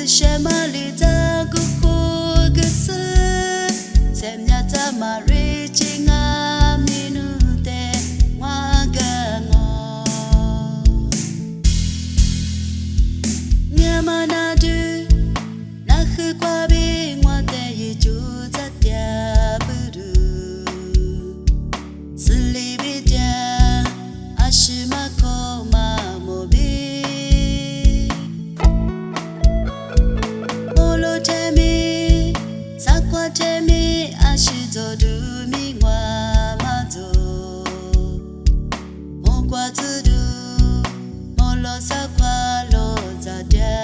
什么里的古火个色，怎样怎么瑞金啊你努的我个我，你们那的那黑瓜比我的也就在点不住，是里边的阿是马口马莫比。Temi ashizo du mi wa mazo mo kwa tudu mo lo sa kwa lo za dia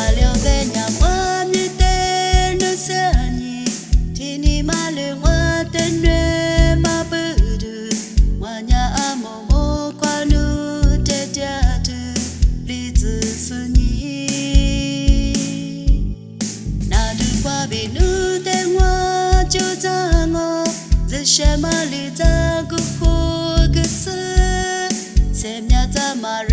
alio benya wa mi te no sa ni tini ma le wa te nwe ma budu wa nya amo mo kwa nu te dia tu li zi su ni nu的我就在我，在什么里在个火个色，怎么怎么。